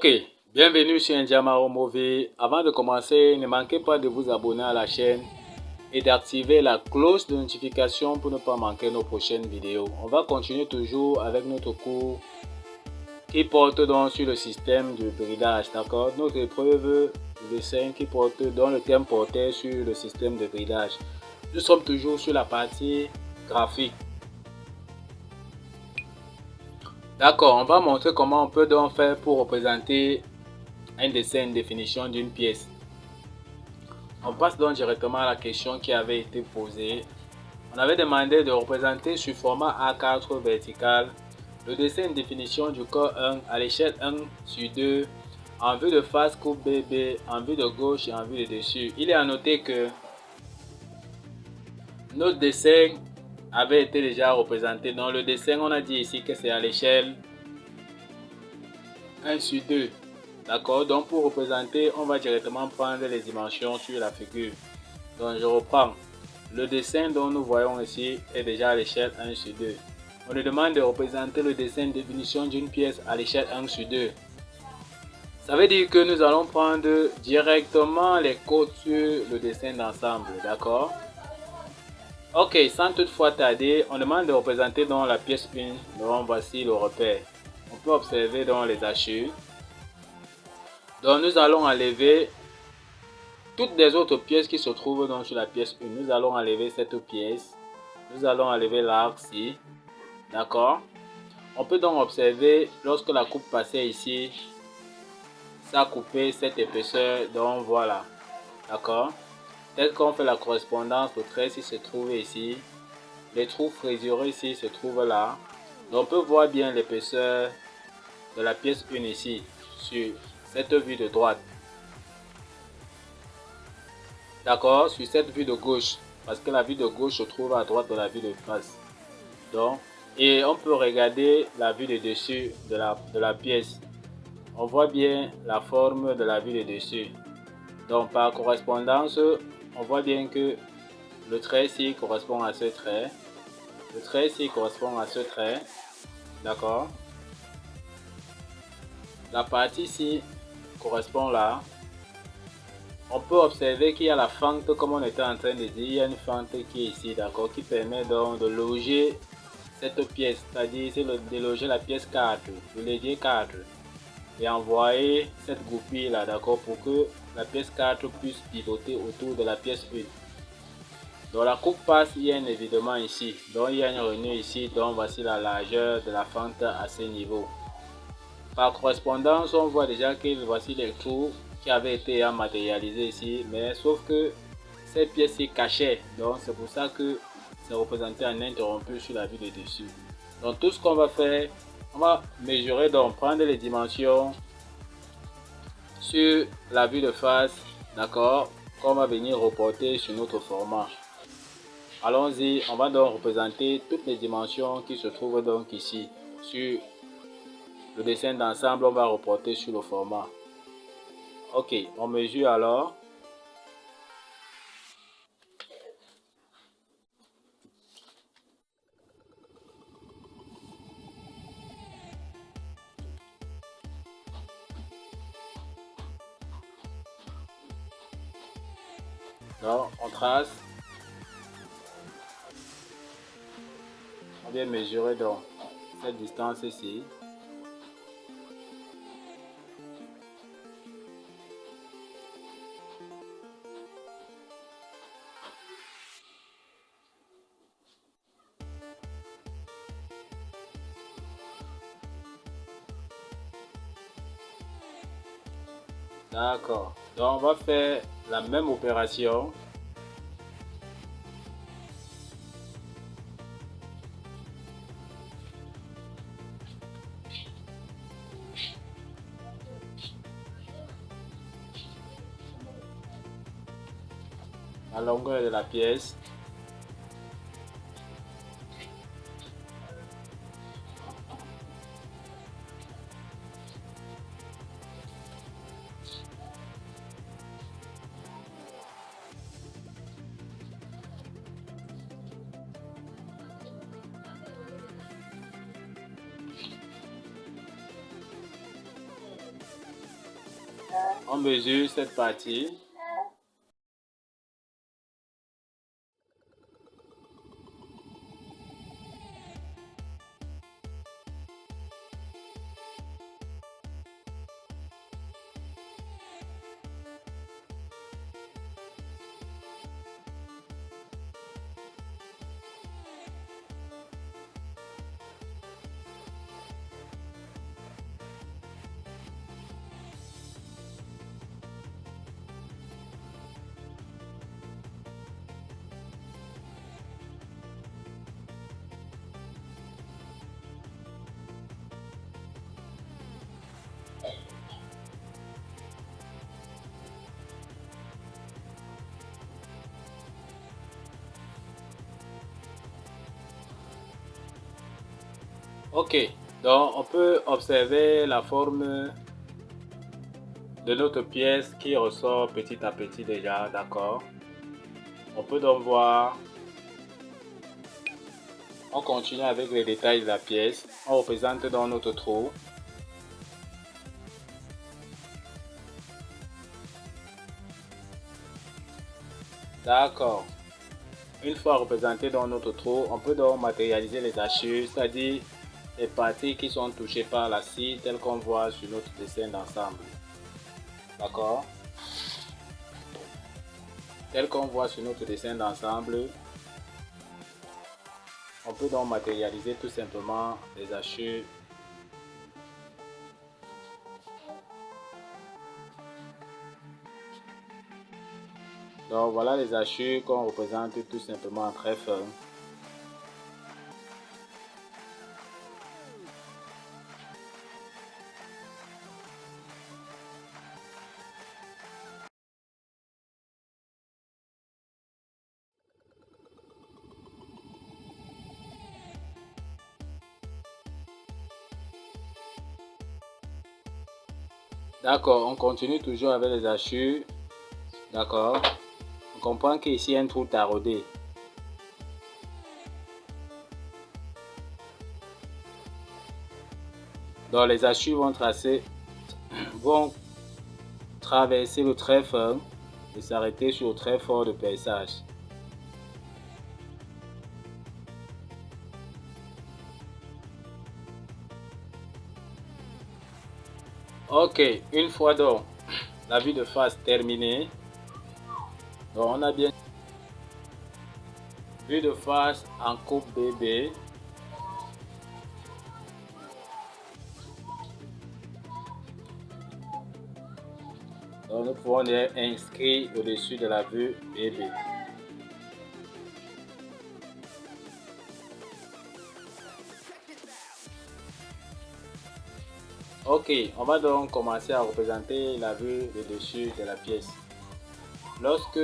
Ok, bienvenue sur Ndiamaro Movie. Avant de commencer, ne manquez pas de vous abonner à la chaîne et d'activer la cloche de notification pour ne pas manquer nos prochaines vidéos. On va continuer toujours avec notre cours qui porte donc sur le système de bridage, d'accord? Notre épreuve de dessin qui porte dans le thème porté sur le système de bridage. Nous sommes toujours sur la partie graphique. D'accord, on va montrer comment on peut donc faire pour représenter un dessin, une définition d'une pièce. On passe donc directement à la question qui avait été posée. On avait demandé de représenter sur format A4 vertical le dessin, une définition du corps 1 à l'échelle 1/2 en vue de face coupe BB, en vue de gauche et en vue de dessus. Il est à noter que notre dessin avait été déjà représenté. Dans le dessin, on a dit ici que c'est à l'échelle 1/2. D'accord, donc pour représenter, on va directement prendre les dimensions sur la figure. Donc je reprends. Le dessin dont nous voyons ici est déjà à l'échelle 1/2. On nous demande de représenter le dessin de définition d'une pièce à l'échelle 1/2. Ça veut dire que nous allons prendre directement les codes sur le dessin d'ensemble, d'accord? Ok, sans toutefois tarder, on demande de représenter dans la pièce 1. Donc voici le repère. On peut observer dans les hachures. Donc nous allons enlever toutes les autres pièces qui se trouvent donc sur la pièce 1. Nous allons enlever cette pièce. Nous allons enlever l'arc-ci. D'accord? On peut donc observer lorsque la coupe passait ici, ça a coupé cette épaisseur. Donc voilà. D'accord? Tel qu'on fait la correspondance, le trait ici se trouve ici. Les trous frésurés ici se trouvent là. Donc on peut voir bien l'épaisseur de la pièce 1 ici sur cette vue de droite. D'accord, sur cette vue de gauche, parce que la vue de gauche se trouve à droite de la vue de face. Donc, et on peut regarder la vue de dessus de la pièce. On voit bien la forme de la vue de dessus. Donc par correspondance, on voit bien que le trait ici correspond à ce trait. Le trait ici correspond à ce trait. D'accord. La partie ici correspond là. On peut observer qu'il y a la fente, comme on était en train de dire, il y a une fente qui est ici, d'accord, qui permet donc de loger cette pièce, c'est-à-dire de loger la pièce 4, le levier 4, et envoyer cette goupille là, d'accord, pour que la pièce 4 puisse pivoter autour de la pièce 1. Donc la coupe passe, il y a un évidement ici, donc il y a une rainure ici, donc voici la largeur de la fente à ce niveau. Par correspondance, on voit déjà que voici les trous qui avaient été matérialisés ici, mais sauf que cette pièce est cachée, donc c'est pour ça que c'est représenté en interrompu sur la vue de dessus. Donc tout ce qu'on va faire, on va mesurer, donc prendre les dimensions sur la vue de face, d'accord, qu'on va venir reporter sur notre format. Allons-y, on va donc représenter toutes les dimensions qui se trouvent donc ici sur le dessin d'ensemble. On va reporter sur le format. Ok, on mesure alors. Donc, on trace. On vient mesurer donc cette distance ici. D'accord. Donc, on va faire la même opération. La longueur de la pièce. On mesure cette partie. Ok, donc on peut observer la forme de notre pièce qui ressort petit à petit déjà, d'accord. On peut donc voir, on continue avec les détails de la pièce. On représente dans notre trou. D'accord. Une fois représenté dans notre trou, on peut donc matérialiser les hachures, c'est-à-dire les parties qui sont touchées par la scie, telles qu'on voit sur notre dessin d'ensemble. D'accord. Tel qu'on voit sur notre dessin d'ensemble, on peut donc matérialiser tout simplement les hachures. Donc voilà les hachures qu'on représente tout simplement en très fin. D'accord, on continue toujours avec les hachures. D'accord. On comprend qu'ici il y a un trou taraudé. Donc les hachures vont traverser le trait fin et s'arrêter sur le trait fort de perçage. Ok, une fois donc la vue de face terminée, donc on a bien vue de face en coupe bébé. Donc nous pouvons les inscrire au-dessus de la vue bébé. Ok, on va donc commencer à représenter la vue de dessus de la pièce. Lorsque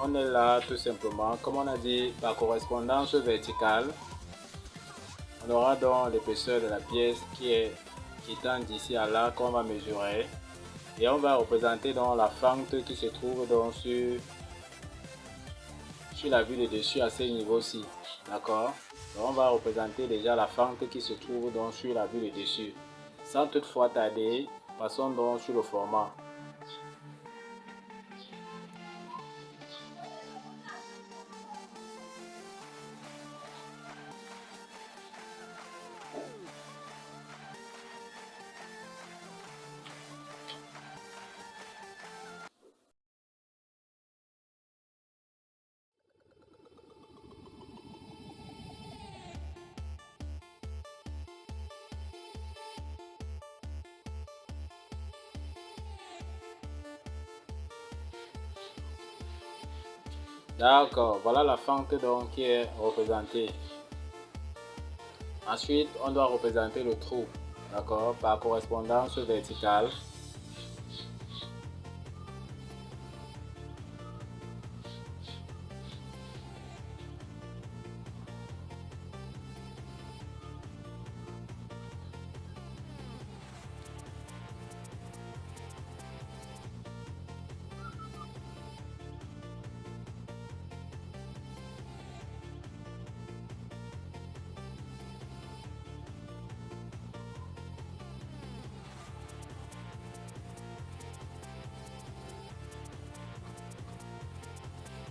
on est là, tout simplement, comme on a dit, par correspondance verticale, on aura donc l'épaisseur de la pièce qui étant d'ici à là qu'on va mesurer. Et on va représenter donc la fente qui se trouve donc sur la vue de dessus à ce niveau-ci. D'accord? On va représenter déjà la fente qui se trouve donc sur la vue de dessus. Sans toutefois tarder, passons donc sur le format. D'accord, voilà la fente donc qui est représentée. Ensuite, on doit représenter le trou, d'accord, par correspondance verticale.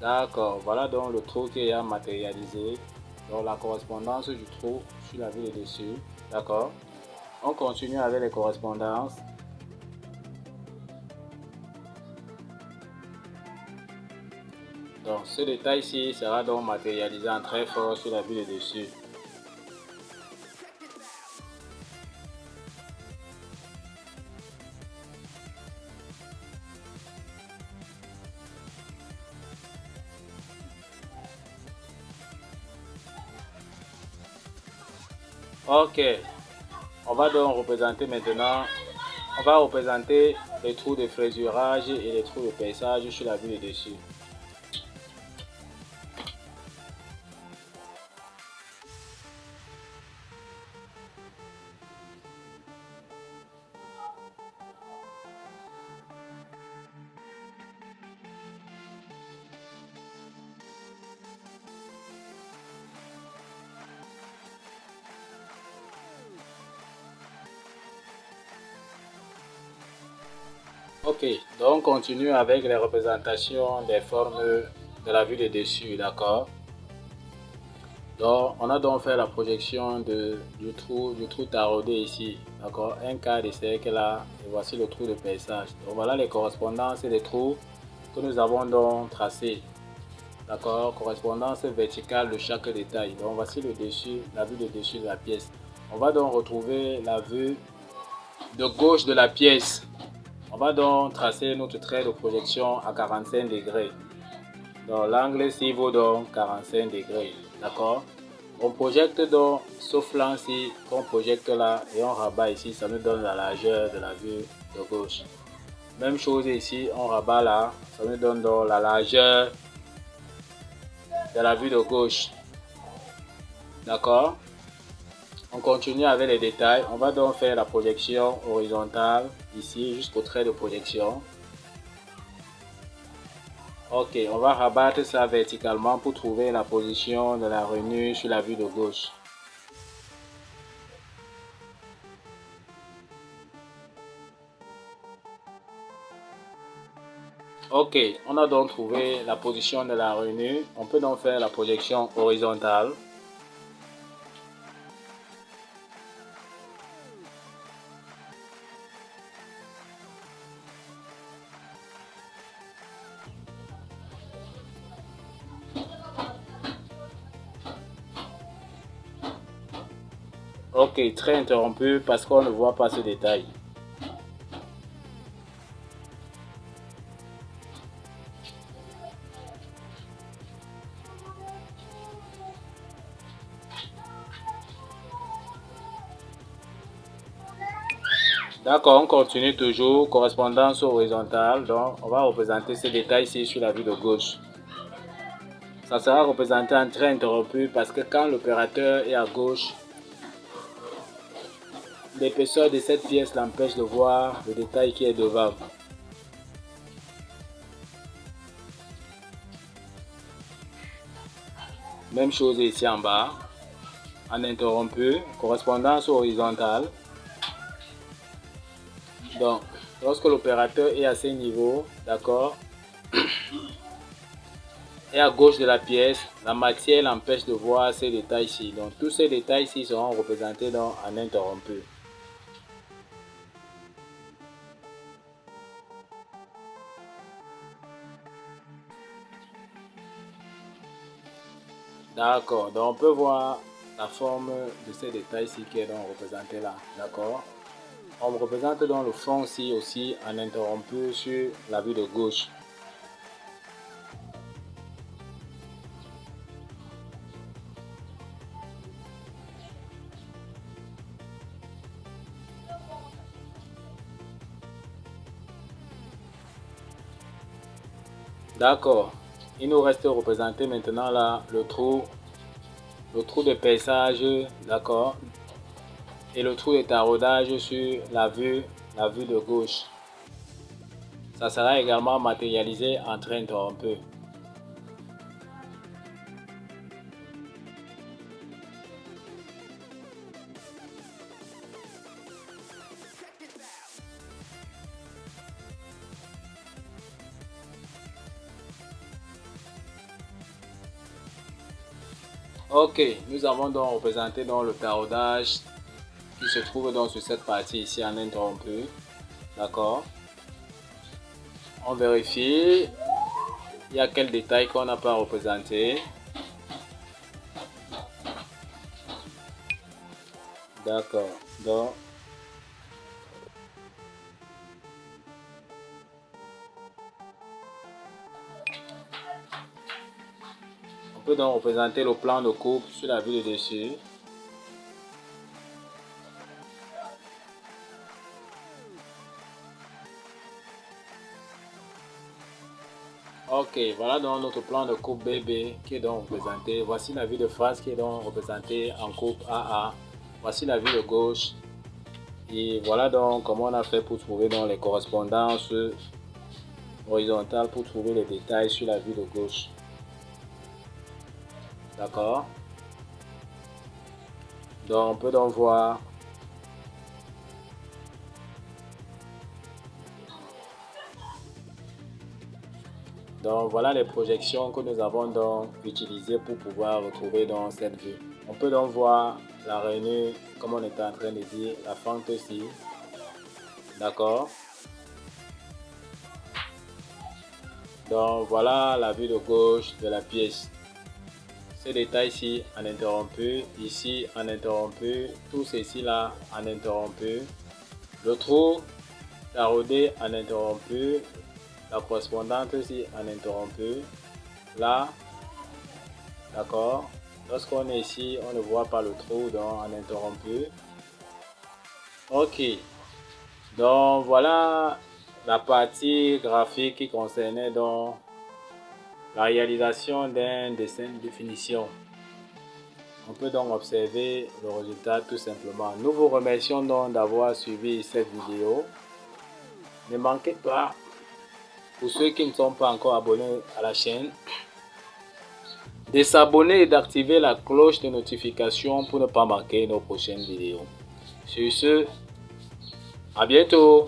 D'accord, voilà donc le trou qui est matérialisé. Donc la correspondance du trou sur la vue de dessus. D'accord. On continue avec les correspondances. Donc ce détail-ci sera donc matérialisé en très fort sur la vue de dessus. Ok, on va donc représenter maintenant, on va représenter les trous de frésurage et les trous de perçage sur la vue de dessus. Ok, donc on continue avec les représentations des formes de la vue de dessus, d'accord? Donc on a donc fait la projection du trou taraudé ici, d'accord? Un quart de cercle là, et voici le trou de perçage. Donc voilà les correspondances et les trous que nous avons donc tracés, d'accord? Correspondance verticale de chaque détail. Donc voici le dessus, la vue de dessus de la pièce. On va donc retrouver la vue de gauche de la pièce. On va donc tracer notre trait de projection à 45 degrés. Donc l'angle ici vaut donc 45 degrés. D'accord? On projette donc ce flanc-ci qu'on projette là et on rabat ici. Ça nous donne la largeur de la vue de gauche. Même chose ici, on rabat là. Ça nous donne donc la largeur de la vue de gauche. D'accord? On continue avec les détails. On va donc faire la projection horizontale ici jusqu'au trait de projection. Ok, on va rabattre ça verticalement pour trouver la position de la rainure sur la vue de gauche. Ok, on a donc trouvé la position de la rainure. On peut donc faire la projection horizontale. Ok, très interrompu parce qu'on ne voit pas ce détail. D'accord, on continue toujours. Correspondance horizontale. Donc, on va représenter ce détail ici sur la vue de gauche. Ça sera représenté en trait interrompu parce que quand l'opérateur est à gauche, l'épaisseur de cette pièce l'empêche de voir le détail qui est devant. Même chose ici en bas, en interrompu, correspondance horizontale. Donc, lorsque l'opérateur est à ce niveau, d'accord, et à gauche de la pièce, la matière l'empêche de voir ces détails-ci. Donc, tous ces détails-ci seront représentés en interrompu. D'accord, donc on peut voir la forme de ces détails-ci qui est donc représenté là, d'accord. On représente donc le fond-ci aussi en interrompu sur la vue de gauche. D'accord, il nous reste représenter maintenant là le trou de perçage, d'accord, et le trou de taraudage sur la vue de gauche. Ça sera également matérialisé en trait interrompu. Ok, nous avons donc représenté donc le taraudage qui se trouve donc sur cette partie ici en interrompu. D'accord. On vérifie. Il y a quel détail qu'on n'a pas représenté. D'accord. Donc, on peut donc représenter le plan de coupe sur la vue de dessus. Ok, voilà donc notre plan de coupe BB qui est donc représenté. Voici la vue de face qui est donc représentée en coupe AA. Voici la vue de gauche. Et voilà donc comment on a fait pour trouver donc les correspondances horizontales pour trouver les détails sur la vue de gauche. D'accord. Donc on peut donc voir donc voilà les projections que nous avons donc utilisées pour pouvoir retrouver dans cette vue. On peut donc voir la rainure, comme on était en train de dire, la fente aussi. D'accord. Donc voilà la vue de gauche de la pièce. Ce détail ici en interrompu, ici en interrompu, tout ceci là en interrompu. Le trou taraudé en interrompu, la correspondante ici en interrompu. Là, d'accord. Lorsqu'on est ici, on ne voit pas le trou donc en interrompu. Ok. Donc voilà la partie graphique qui concernait donc la réalisation d'un dessin de finition. On peut donc observer le résultat tout simplement. Nous vous remercions donc d'avoir suivi cette vidéo. Ne manquez pas, pour ceux qui ne sont pas encore abonnés à la chaîne, de s'abonner et d'activer la cloche de notification pour ne pas manquer nos prochaines vidéos. Sur ce, à bientôt.